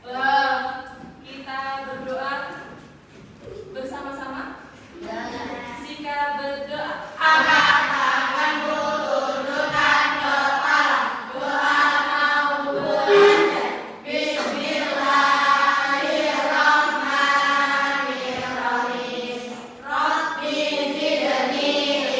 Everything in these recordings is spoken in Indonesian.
Kita berdoa bersama-sama. Sika berdoa. Angkat tanganmu, tundukkan kepala. Doa mau belajar. Bismillahirrahmanirrahim. Rabbi zidni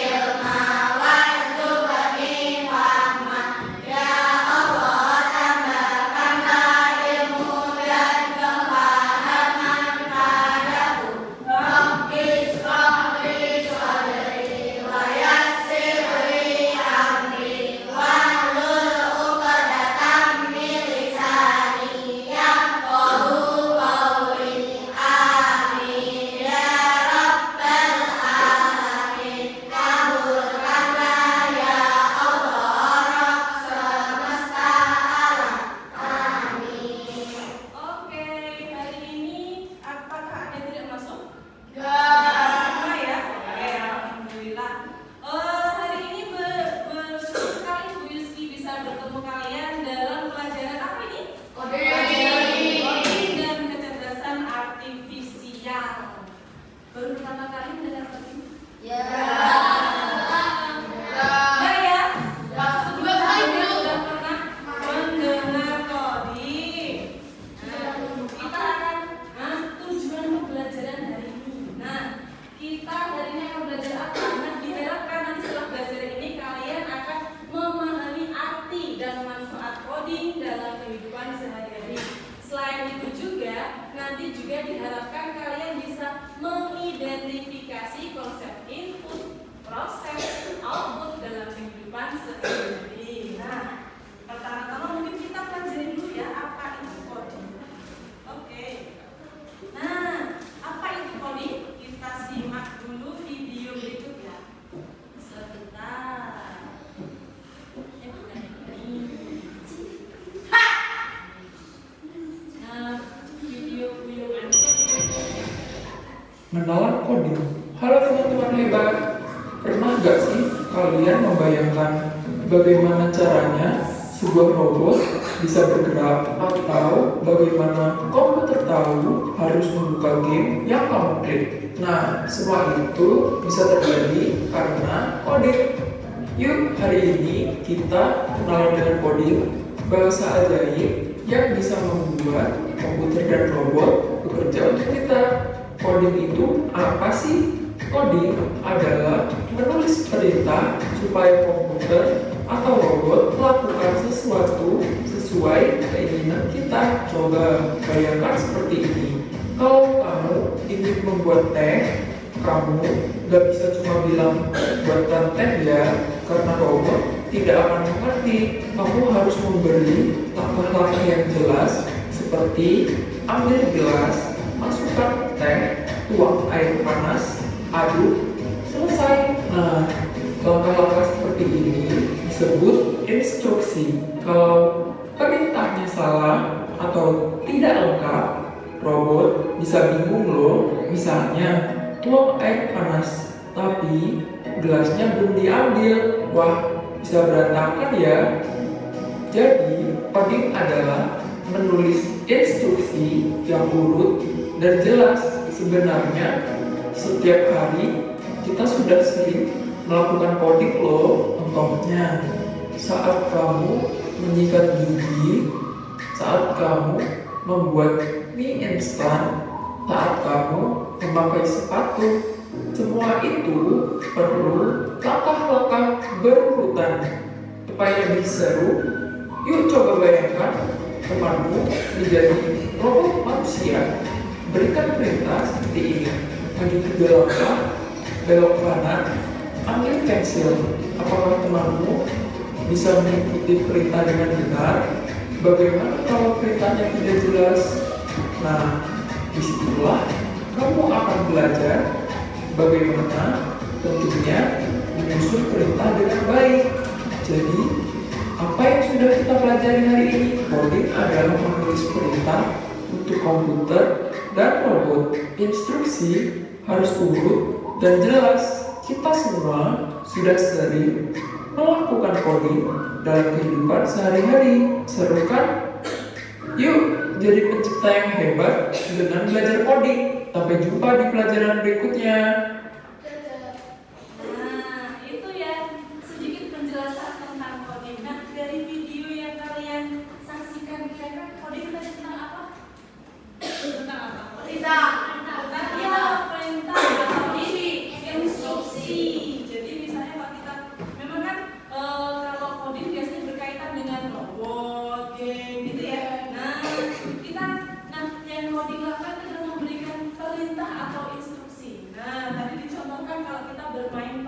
ilma warzuqni fahma. Ya Allah, tambahkanlah ilmu dan kefahaman padaku. Rabbi shrah li sadri wa yassir li amri wahlul 'uqdatam min lisani yafqahu qawli. Amin ya rabbal alamin. Kabulkanlah ya Allah Rabb semesta alam. Amin. Oke, hari ini apakah ada yang tidak masuk? Semua ya? Oke, alhamdulillah. Hari ini bersyukur sekali Bu Yuski bisa bertemu kalian dalam pelajaran apa ini? Coding dan kecerdasan artifisial. Baru pertama kali mendengar coding? Enggak ya? Sebelumnya sudah pernah mendengar coding. Kita akan tujuan pembelajaran hari ini. Kita hari ini akan belajar apa? Diharapkan nanti setelah belajar ini kalian akan memahami arti dan manfaat coding dalam kehidupan sehari-hari. Selain itu juga, nanti juga diharapkan kalian bisa mengidentifikasi konsep input, proses, output dalam kehidupan sehari-hari. Pertama-tama mungkin kita pelajari dulu ya apa itu coding. Oke. Apa itu coding? Kita simak dulu video berikut ya. Sebentar. Bukan ini. Video berikut. Menawan coding. Halo teman-teman hebat. Pernah gak sih kalian membayangkan bagaimana caranya sebuah robot bisa bergerak atau bagaimana komputer tahu harus membuka game yang kamu klik? Semua itu bisa terjadi karena coding. Yuk, hari ini kita kenalan dengan coding, bahasa ajaib yang bisa membuat komputer dan robot bekerja untuk kita. Coding itu apa sih? Coding adalah menulis perintah supaya komputer atau robot melakukan sesuatu sesuai keinginan kita. Coba bayangkan seperti ini. Kalau kamu ingin membuat teh, kamu gak bisa cuma bilang buatkan teh ya, karena robot tidak akan mengerti. Kamu harus memberi langkah-langkah yang jelas seperti ambil gelas, masukkan teh, tuang air panas, aduk, selesai. Langkah-langkah seperti ini disebut instruksi. Kalau perintahnya salah atau tidak lengkap, robot bisa bingung loh. Misalnya, tuang air panas, tapi gelasnya belum diambil. Wah, bisa berantakan ya. Jadi, coding adalah menulis instruksi yang urut dan jelas. Sebenarnya, setiap hari kita sudah sering melakukan coding loh. Contohnya, saat kamu menyikat gigi, saat kamu membuat mie instan, saat kamu memakai sepatu. Semua itu perlu langkah-langkah berurutan. Supaya lebih seru, yuk coba bayangkan temanmu menjadi robot manusia. Berikan perintah seperti ini: maju 3 langkah, belok kanan, ambil pensil. Apakah temanmu bisa mengikuti perintah dengan benar? Bagaimana kalau perintahnya tidak jelas? Disitulah kamu akan belajar bagaimana tentunya menyusun perintah dengan baik. Jadi, apa yang sudah kita pelajari hari ini? Coding adalah menulis perintah untuk komputer dan robot. Instruksi harus urut dan jelas. Kita semua sudah sering melakukan coding dalam kehidupan sehari-hari. Seru kan? Yuk, menjadi pencipta yang hebat dengan belajar coding. Sampai jumpa di pelajaran berikutnya. Nah, itu ya sedikit penjelasan tentang coding. Nah, dari video yang kalian saksikan kira-kira coding tadi tentang apa? Tentang apa? Perintah atau instruksi. Jadi misalnya kalau kita memang kan kalau coding biasanya berkaitan dengan robot, game gitu ya. Nah, yang coding lakukan adalah memberikan perintah atau instruksi. Nah, tadi dicontohkan kalau kita bermain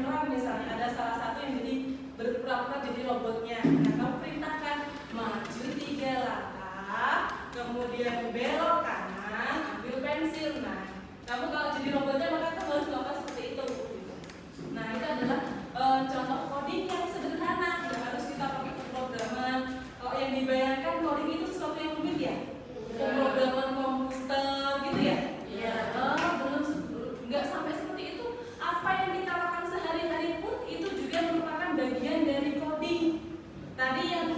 peran misalnya ada salah satu yang jadi berpura-pura jadi robotnya. Nah, kamu perintahkan maju 3 langkah, kemudian belok kanan, ambil pensil. Nah, kamu kalau jadi robotnya maka kamu harus melakukan seperti itu. Nah, itu adalah contoh coding yang sederhana, tidak harus kita pakai pemrograman. Kalau yang dibayangkan coding itu sesuatu yang rumit ya, pemrograman komputer gitu ya. Belum, nggak sampai seperti itu. Apa yang kita lakukan sehari-hari pun itu juga merupakan bagian dari coding. Tadi yang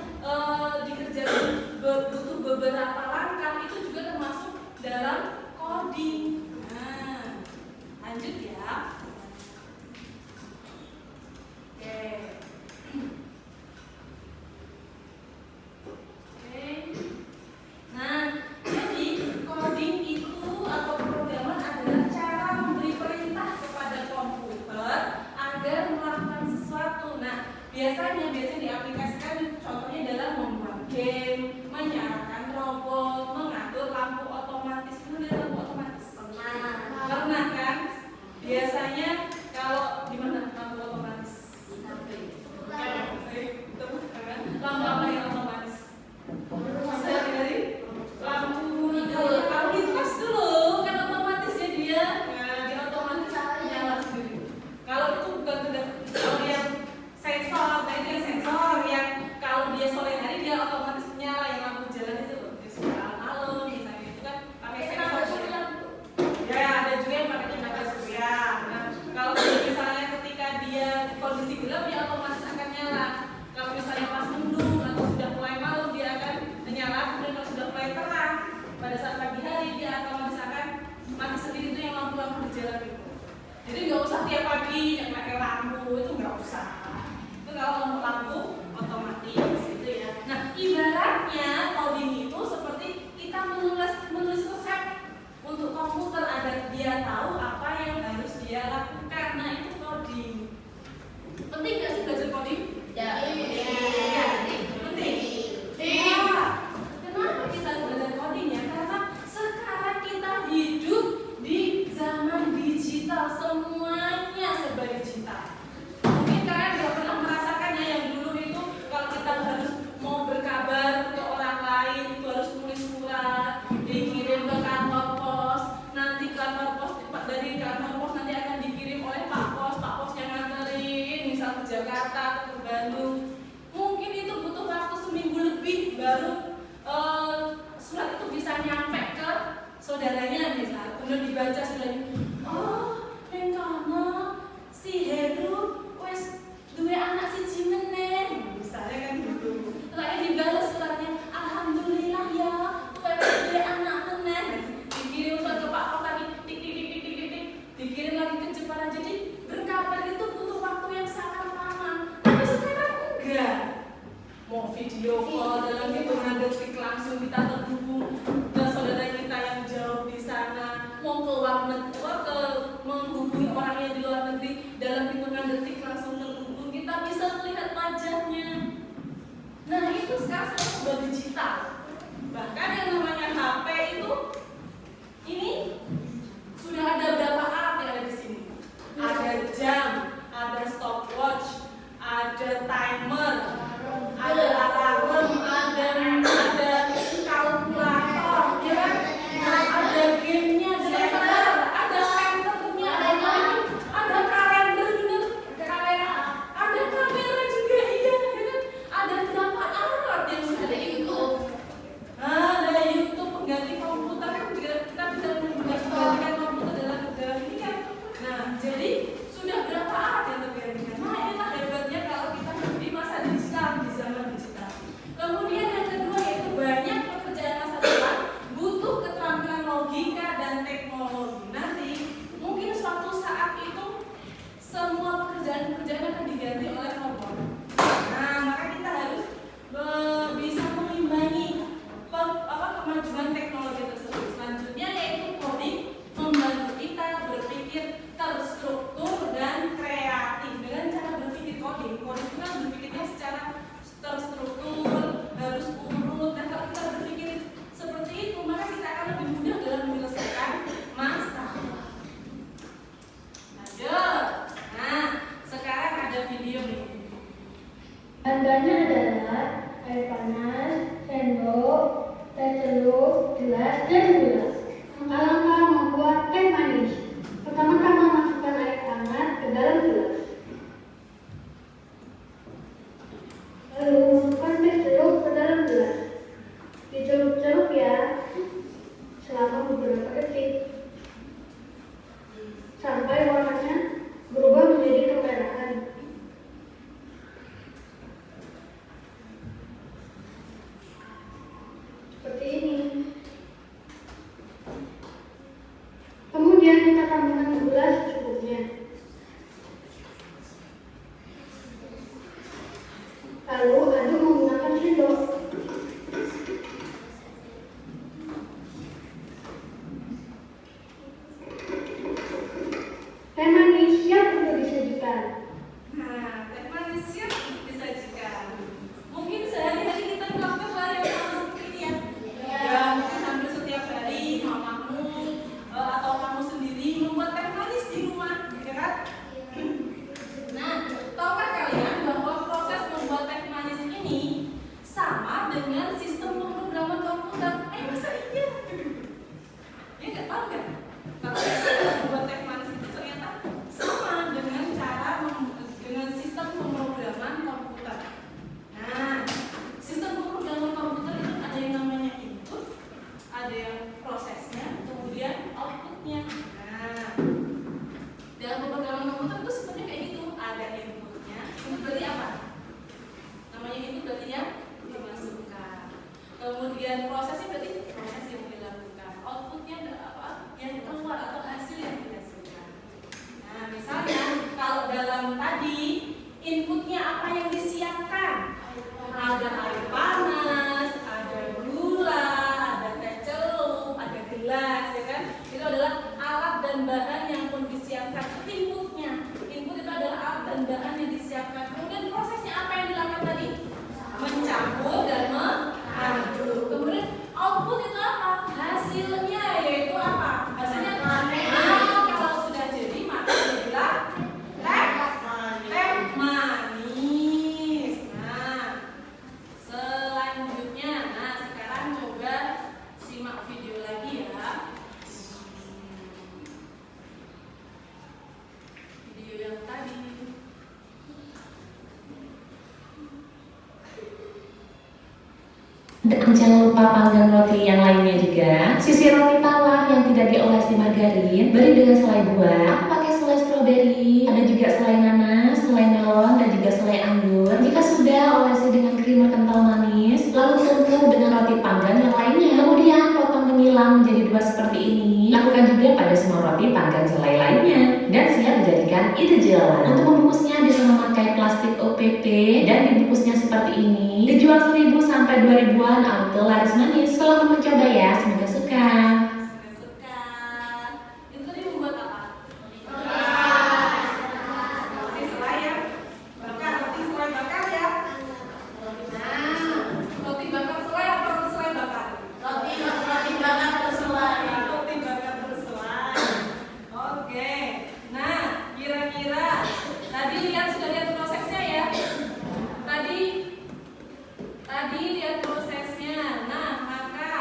dikerjakan butuh beberapa langkah itu juga termasuk dalam coding. Nah, lanjut ya. Oke. Nah, jadi coding itu atau pemrograman adalah cara memberi perintah kepada komputer agar melakukan sesuatu. Nah, biasanya diaplikasikan contohnya dalam membuat game, menyalakan robot, mengatur lampu otomatis. Mana lampu otomatis? Pernah kan? Biasanya kalau di mana lampu otomatis? Lampu apa yang otomatis? Sehari-hari lampu tidur. Kalau di kelas dulu kan otomatis ya dia. Nah, dia otomatis nyala sendiri. Kalau itu bukan kalau yang sensor, tadi yang sensor yang kalau dia sore hari dia otomatis nyala yang lampu jalan itu loh. Di sekolah malam misalnya itu kan pakai sensor. Ya, ada juga yang pakai tenaga surya. Nah, kalau misalnya ketika dia kondisi gelap dia otomatis akan nyala. Kalau misalnya pas mendung atau sudah mulai malam dia akan menyala. Kemudian kalau sudah mulai terang pada saat pagi hari dia otomatis akan mati sendiri. Itu yang lampu-lampu di jalan itu. Jadi nggak usah tiap pagi yang pakai lampu, itu nggak usah. Itu kalau lampu otomatis gitu ya. Nah, ibaratnya coding itu seperti kita menulis resep untuk komputer agar dia tahu apa yang harus dia lakukan. Nah, itu coding. Penting nggak sih belajar coding? Ya, penting. Kenapa kita belajar coding ya? Karena sekarang kita hidup di zaman digital, semuanya serba digital. Mungkin kalian nggak pernah merasakannya yang dulu itu kalau kita harus mau berkabar ke orang lain itu harus tulis surat, dikirim ke kantor pos, nanti kantor pos dari kantor pos nanti akan dikirim oleh Pak Pos yang nganterin misal ke Jakarta ke Bandung. Mungkin itu butuh waktu seminggu lebih baru surat itu bisa nyampe ke saudaranya misal, kemudian dibaca saudaranya, oh rengkono si Heru wes duwe anak si Cimeneng misalnya kan gitu. Setelah dibalas suratnya, alhamdulillah ya wes duwe anak meneng, dikirim surat ke Pak Pos lagi tik dikirim lagi ke Jepara. Jadi berkabar itu butuh waktu yang sangat lama. Tapi sekarang enggak. Mau video call dalam hitungan detik langsung kita terhubung ke saudara kita yang jauh di sana. Mau ke luar negeri, menghubungi orang yang di luar negeri dalam hitungan detik langsung terhubung. Kita bisa melihat wajahnya. Nah, itu sekarang sudah digital. Bahkan yang namanya HP itu ini sudah ada berapa alat yang ada di sini? Ada jam, ada stopwatch, ada timer, ada alarm, ada kalkulator, ya kan? Ada gamenya, ada senternya, ada kalender, ada kamera juga, iya, ya kan? Ada berapa alat yang sudah cukup, jelas, dan jelas. Langkah-langkah membuat teh manis. Pertama-tama masukkan air hangat ke dalam gelas. Lalu masukkan teh jeruk ke dalam gelas. Dicelup-celup ya, selama beberapa detik. Sampai warnanya berubah menjadi kemerahan. Seperti ini. Kemudian kita tambahkan gula secukupnya. Lalu aduk menggunakan sendok. Teh manis siap untuk disajikan. Nah, teh manis siap disajikan. Mungkin sehari-hari kita melakukan hal yang sama seperti ini ya. Ya, mungkin hampir setiap hari mamamu atau kamu sendiri membuat teh manis di rumah, ya kan? Nah, tahukah kalian bahwa proses membuat teh manis ini sama dengan sistem pemrograman komputer? Masa iya? Ya nggak tahu kan? Kalau kita membuat teh manis itu ternyata sama dengan dengan sistem pemrograman komputer. Nah, sistem pemrograman komputer itu ada yang namanya input, ada yang prosesnya, kemudian outputnya. Nah, dalam pemrograman komputer itu sebenarnya kayak gitu, ada inputnya. Input berarti apa? Namanya input berarti yang dimasukkan. Kemudian prosesnya berarti proses yang dilakukan. Outputnya apa? Yang keluar atau hasil yang dihasilkan. Nah, misalnya kalau dalam tadi inputnya apa yang disiapkan? Ada air panas, ada gula, ada teh celup, ada gelas, ya kan? Itu adalah alat dan bahan yang pun disiapkan. Inputnya, input itu adalah alat dan bahan yang disiapkan. Kemudian prosesnya apa yang dilakukan tadi? Mencampur dan mengaduk. Kemudian output itu apa? Hasilnya yaitu apa? Hasilnya kalau sudah jadi maka jadilah teh manis. Nah, selanjutnya, sekarang coba simak video lagi ya. Video yang tadi. Dan jangan lupa panggang roti yang lainnya juga. Sisi roti tawar yang tidak diolesi margarin, beri dengan selai buah. Aku pakai selai stroberi, ada juga selai nanas, selai melon, dan juga selai anggur. Jika sudah, olesi dengan krimer kental manis, lalu tumpuk dengan roti panggang yang lainnya. Kemudian potong menyilang menjadi dua seperti ini. Lakukan juga pada semua roti panggang selai lainnya. Dan siap dijadikan ide jualan. Untuk membungkusnya bisa memakai plastik OPP dan dibungkusnya seperti ini. Dijual 1.000 sampai 2.000-an, auto laris manis. Selamat mencoba ya, semoga suka. Suka. Itu tadi membuat apa? Roti selai ya. Bakar, roti selai bakar ya. Nah, roti bakar selai atau roti selai bakar? Roti bakar berselai. Roti bakar berselai. Oke. Nah, kira-kira tadi sudah lihat prosesnya ya. Tadi lihat prosesnya. Nah, maka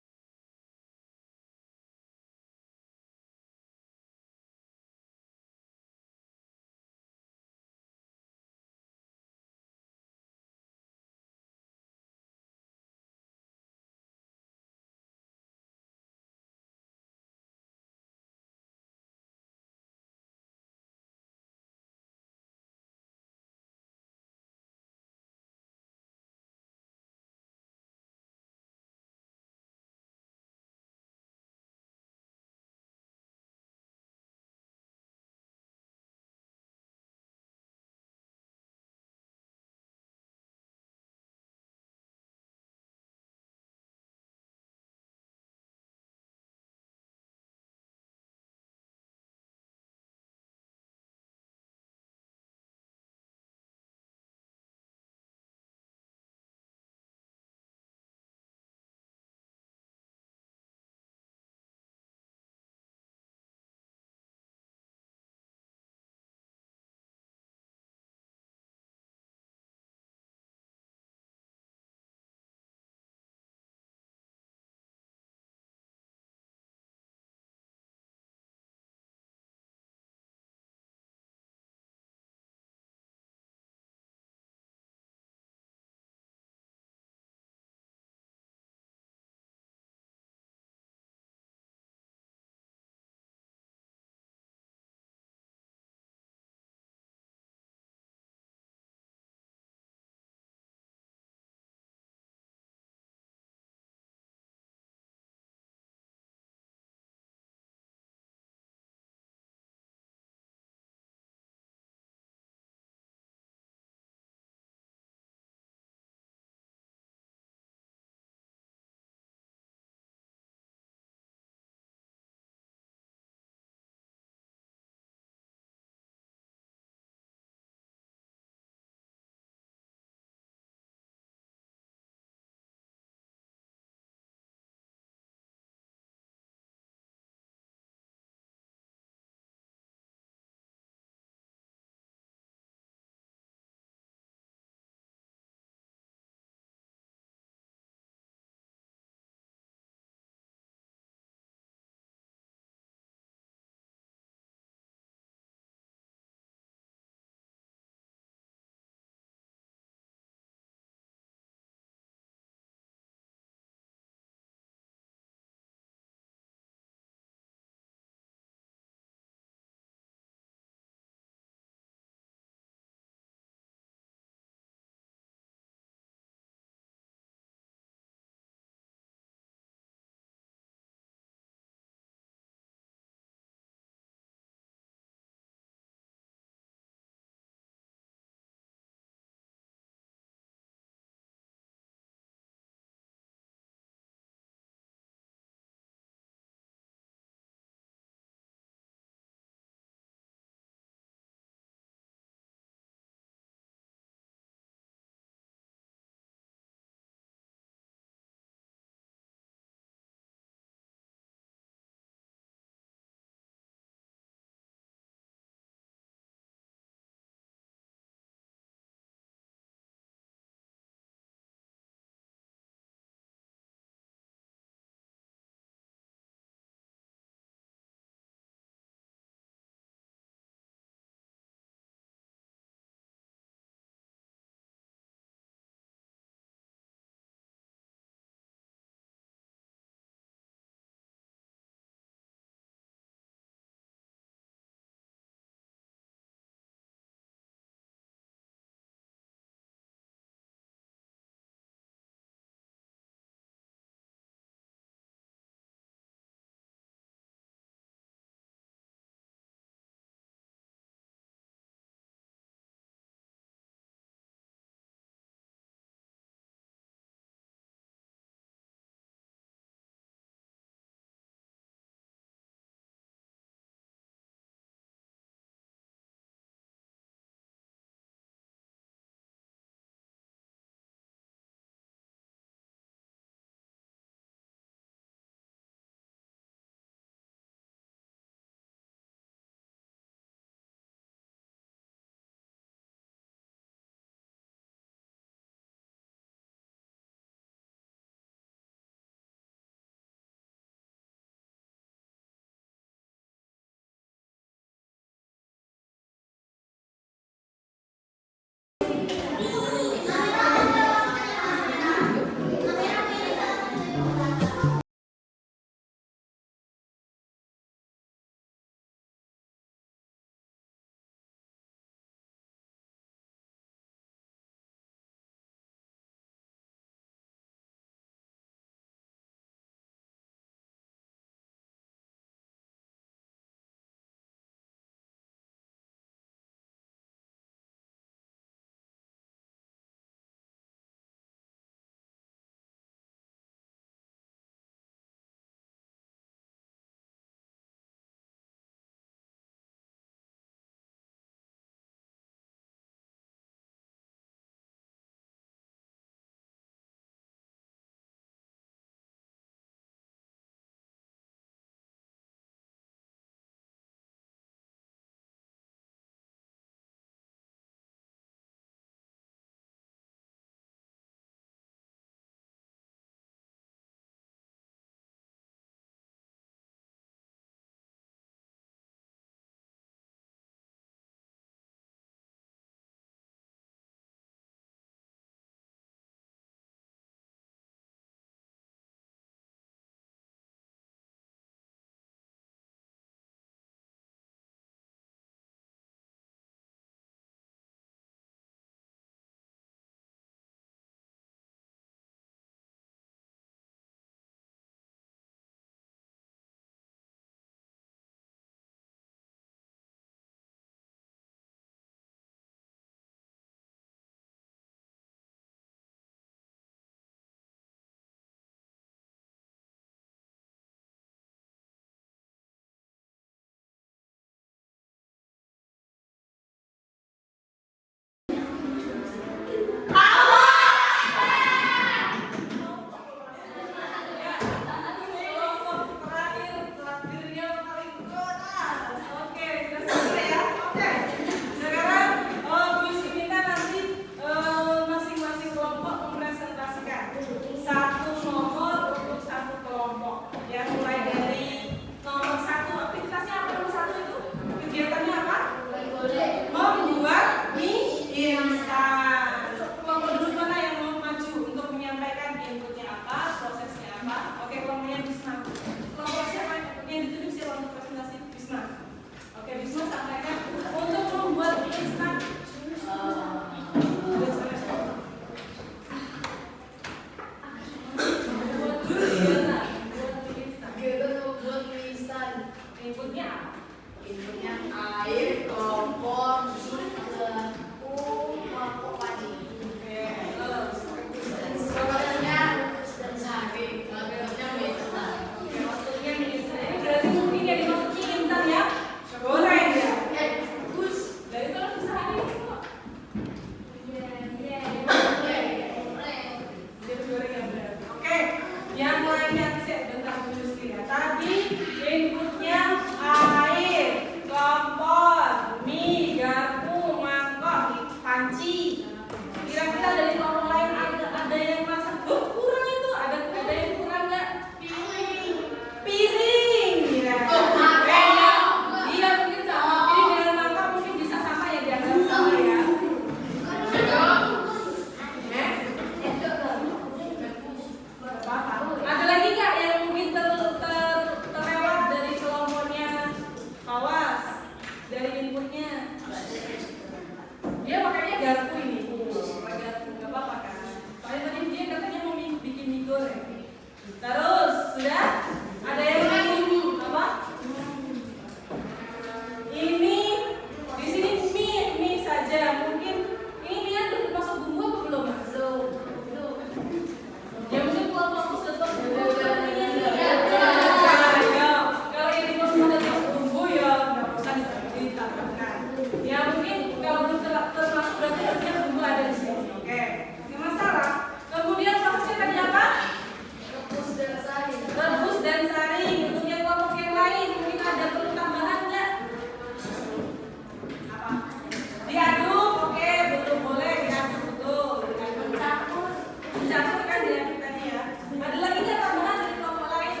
Dicatat kan ya tadi ya. Ada lagi nggak tambahan dari kelompok lain?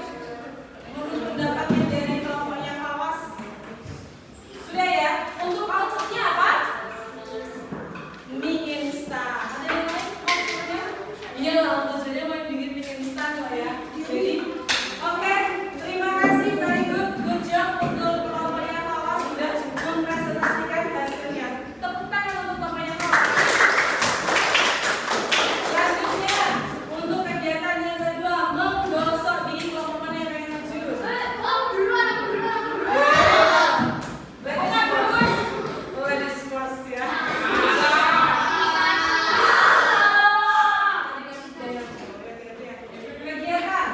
Menurut pendapatnya dari kelompoknya Fawas? Sudah ya. Untuk outputnya apa? Mie instan. Ada yang lain outputnya? Iya lah, untuk saja mau bikin mie instan kok ya. Jadi, oke. Terima kasih, very good job untuk kelompoknya Fawas sudah mempresentasikan hasilnya. Tepuk tangan untuk kelompoknya Fawas. Selanjutnya, untuk kegiatan yang kedua, menggosok gigi. Kelompok mana yang pengen terjun? Ladies first ya. Kegiatan.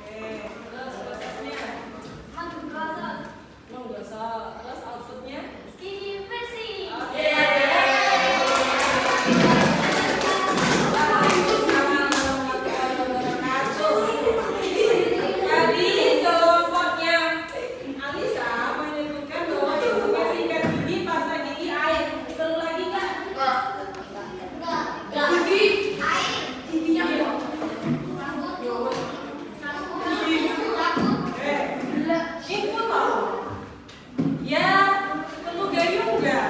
Oke, terus prosesnya menggosok. Terus outputnya? Oke. Tadi kelompoknya Alisa menyebutkan bahwa untuk sikat gigi, pasta gigi, air. Perlu lagi nggak? Input loh. Ya, perlu gayung nggak?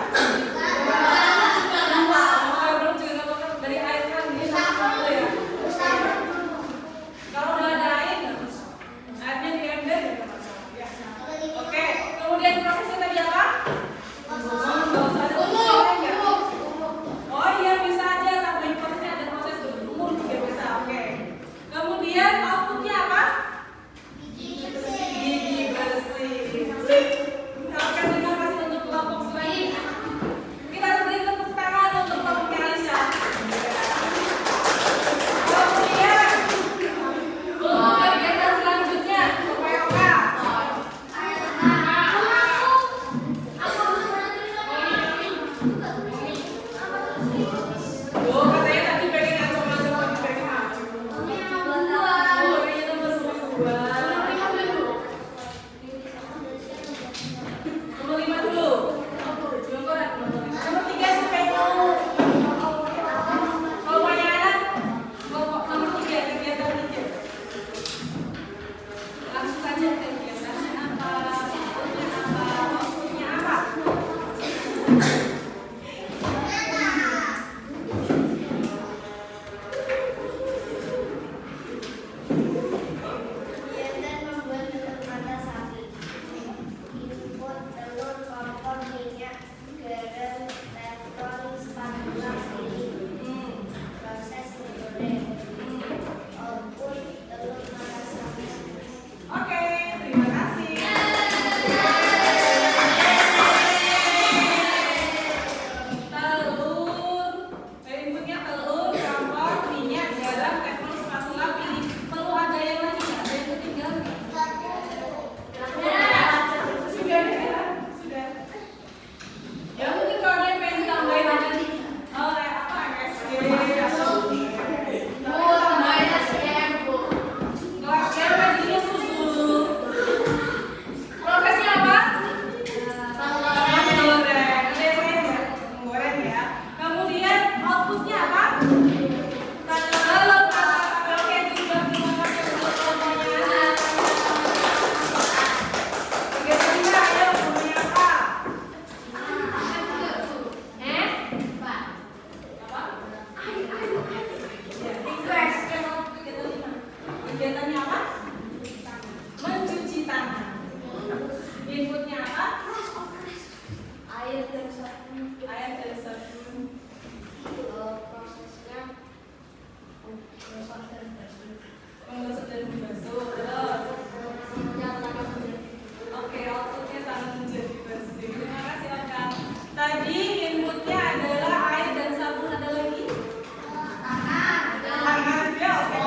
Belum juga nggak apa-apa. Dari air kan ini satu ya. Kalau udah ada air, airnya di ember ya nggak masalah. Ya. Oke, kemudian prosesnya tadi apa? Menggosok. Ada prosesnya nggak? Oh iya, bisa aja tambahin prosesnya, ada proses berumur juga bisa. Oke. Kemudian outputnya apa? Gigi bersih. Oke, terima kasih untuk kelompok selanjutnya. Kita beri tepuk tangan untuk kelompok Alisa. Kemudian untuk kegiatan selanjutnya, POK. Oh, katanya tadi pengen ngacung-ngacung, tapi pengen ngacung. Oh, ini nomor 2. Nomor 5 dulu. Nomor 3 sampai mau. Kalau banyak anak, kelompok nomor 3, kegiatan 3. Langsung saja kegiatannya apa, maksudnya apa. Kegiatan membuat telur mata sapi. Input telur, kompor, minyak, garam, teflon, spatula, piring. Proses menggoreng. Output telur mata sapi. Oke, terima kasih. Telur, inputnya telur, kompor, minyak, garam, teflon, spatula, piring. Perlu ada yang lagi nggak? Ada yang ketinggalan nggak? Sudah ya? Sudah. Ya mungkin kalau ada yang pengen ditambahin aja nih. Oh, kayak apa? MSG atau kelasnya tadinya susu. Prosesnya apa? Menggoreng. Ada yang lain nggak? Menggoreng ya. Kemudian outputnya apa? Telur mata sapi. Oke, juga terima kasih untuk kelompoknya. Kegiatannya ayo namanya apa? Apa? Ya, refresh. Kegiatannya apa? Mencuci tangan. Inputnya apa? Air dan sabun. Air dan sabun. Prosesnya Menggosok dan membasuh. Terus. Oke, outputnya tangan menjadi bersih. Terima kasih, Oka. Tadi inputnya adalah air dan sabun. Ada lagi? Tangan. Ya, oke.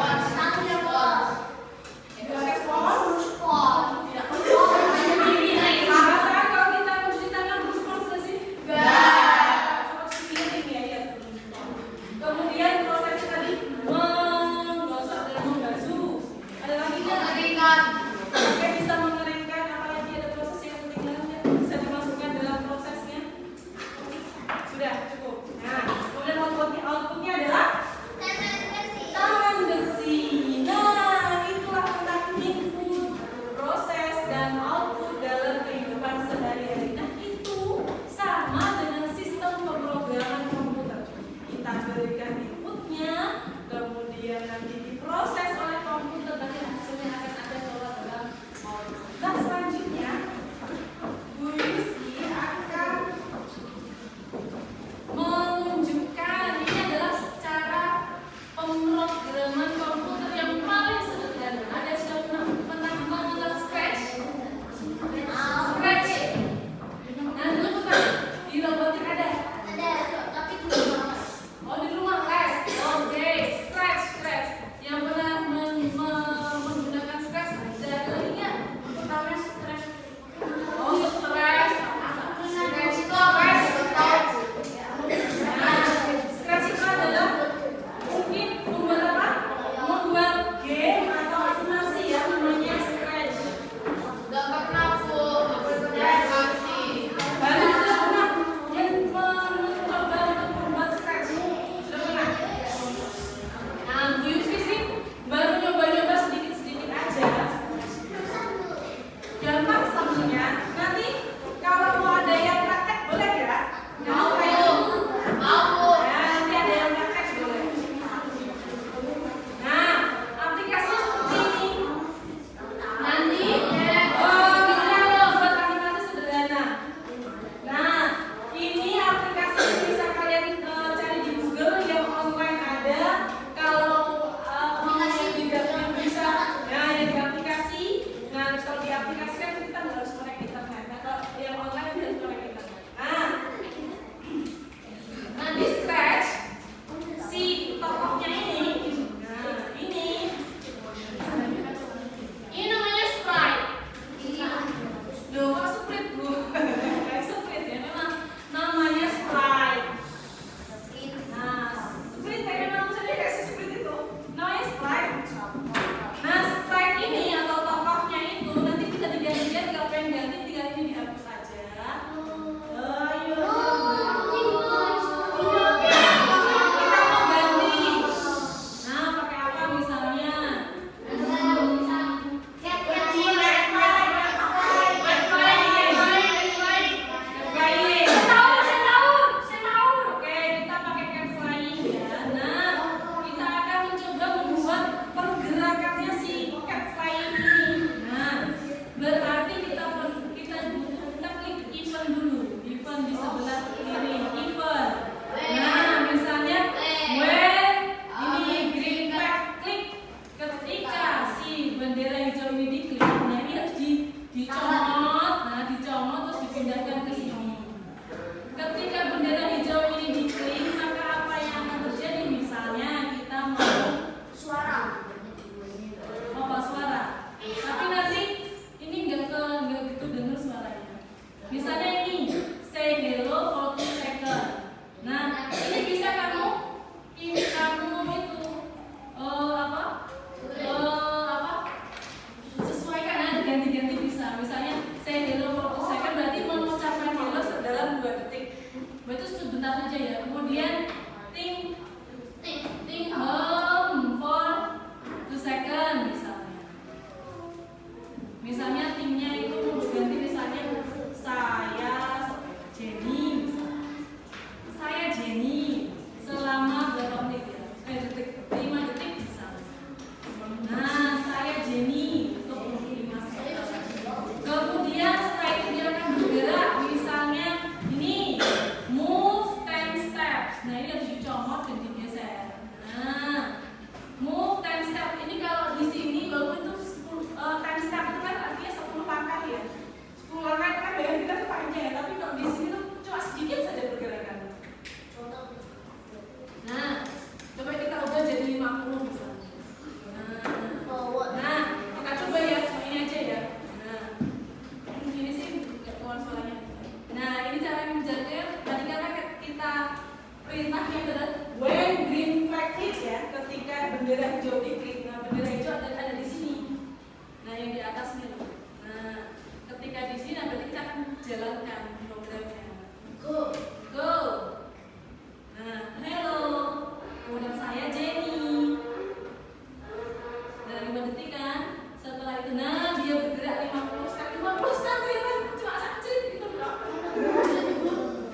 5 detik kan. Setelah itu nah dia bergerak 50 sekali 50 sekali kan cuma sakit gitu loh.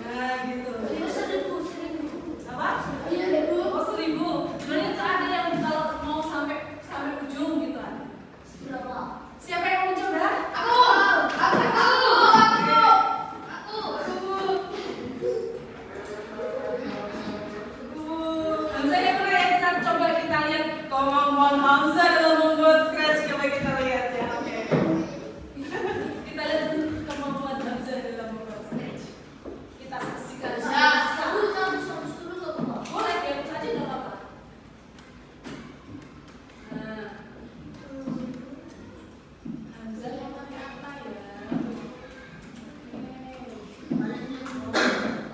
Nah gitu. Apa? Oh 1000. Sebenarnya itu ada yang kalau mau sampai ujung gitu kan. Siapa yang mau coba? Hamzah yang pernah ya kita lihat kemampuan Hamzah dalam membuat scratch, coba kita lihat ya. Oke. Kita lihat kemampuan Hamzah dalam membuat scratch. Kita saksikan. Boleh ya, saja nggak apa-apa. Nah, Hamzah mau pakai apa ya?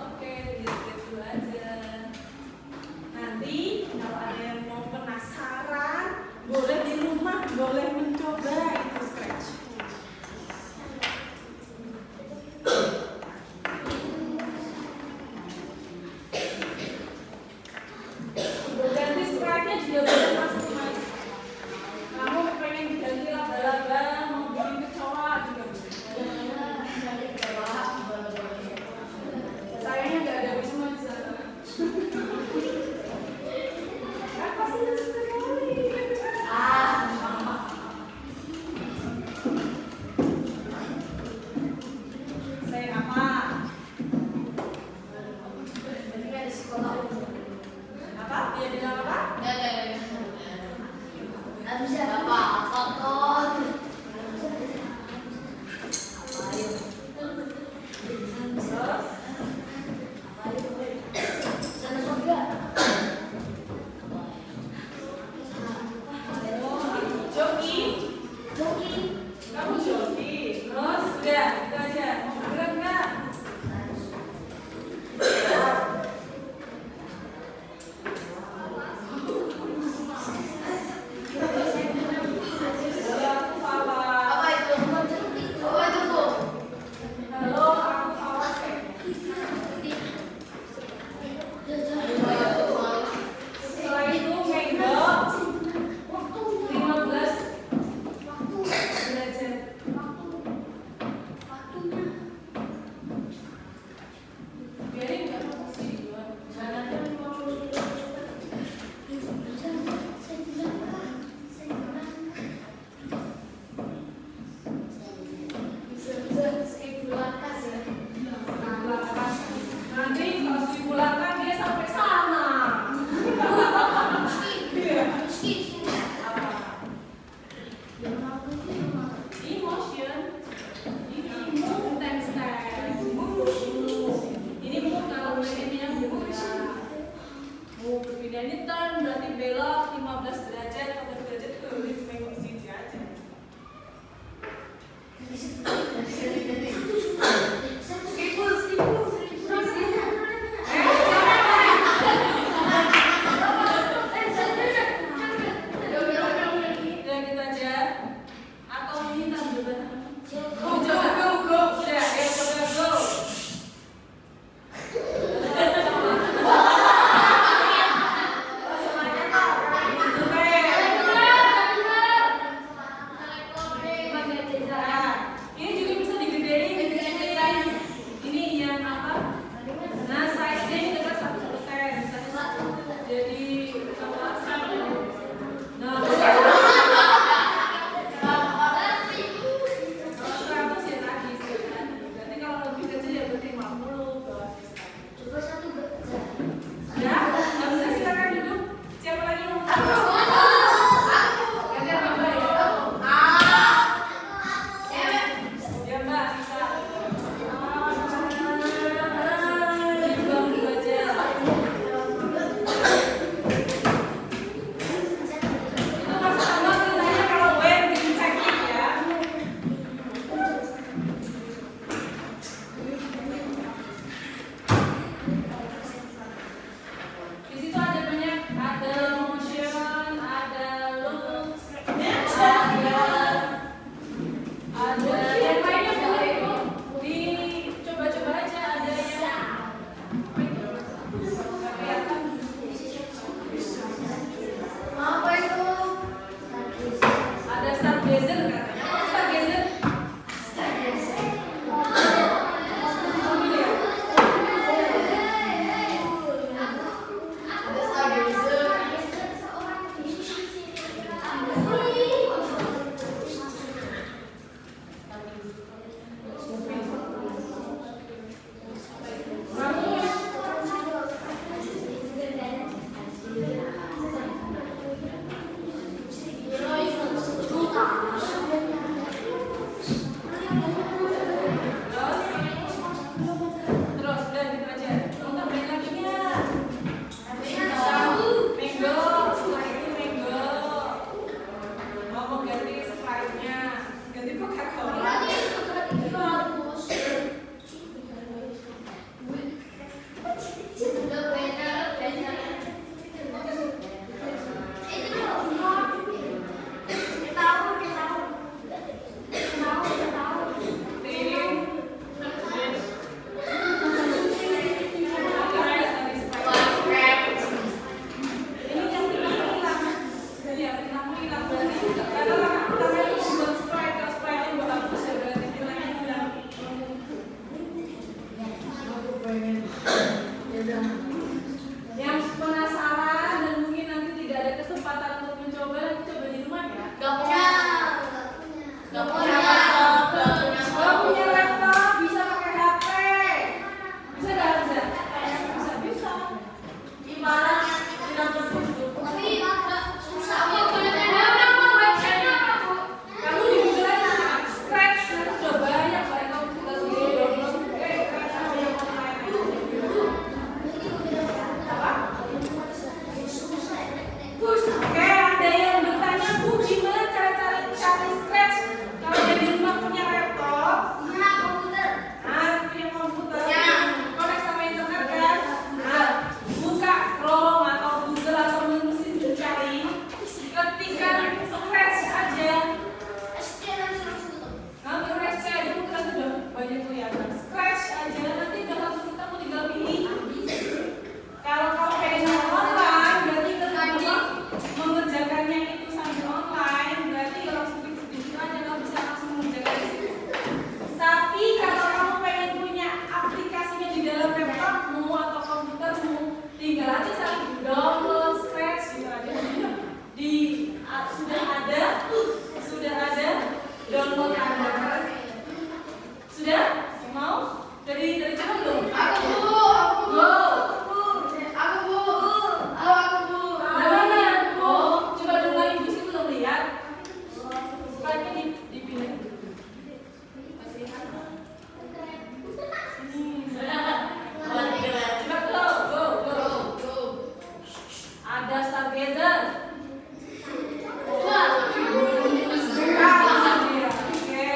Oke, lihat dulu aja. Nanti kalau ada yang mau penasaran, boleh di rumah, boleh mencoba itu scratch. Ganti sprite-nya juga boleh masuk mas. Kamu pengen diganti laba-laba, mau bikin kecoa juga boleh. Sayangnya nggak ada Wisma di sana. Apa sih sekali? Saya apa? Apa? Dia bilang apa? Terus? Joki? Kamu joki? Terus? Udah, itu aja. Mau gerak nggak? Stargazer katanya. Apa Stargazer? Terus udah gitu aja. Untuk main lagi ya. Mango, setelah itu mango. Mau ganti Sprite-nya, ganti Coca-Cola. Yang penasaran dan mungkin nanti tidak ada kesempatan untuk mencoba, coba di rumah ya. Gak punya laptop, bisa pakai HP. Bisa gak bisa? Bisa. Gimana? Tidak berfungsi. Kamu di Google aja, Scratch, nanti sudah banyak kamu tinggal download. Oke, ada yang bertanya, Bu, gimana cara cari Scratch? Kalau di rumah punya laptop, punya komputer, konek sama internet kan? Nah, buka Chrome atau Google atau mesin pencari, ketikkan Scratch aja. Nanti Scratch aja, bukan sudah banyak kelihatan. Scratch aja, nanti langsung kamu tinggal pilih. Kalau kamu pengen online, berarti kamu mengerjakannya itu sambil online, berarti langsung di situ aja, kamu bisa langsung mengerjakan di situ. Tapi kalau kamu pengen punya aplikasinya di dalam laptopmu atau komputermu, tinggal aja sambil download Scratch gitu aja. Sudah ada download Anda. Sudah? Mau? Dari coba belum? Coba dulu lagi, Bu sih belum lihat. Kayaknya dipilih. Coba go. Ada Stargazer. Oke.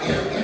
Thank you.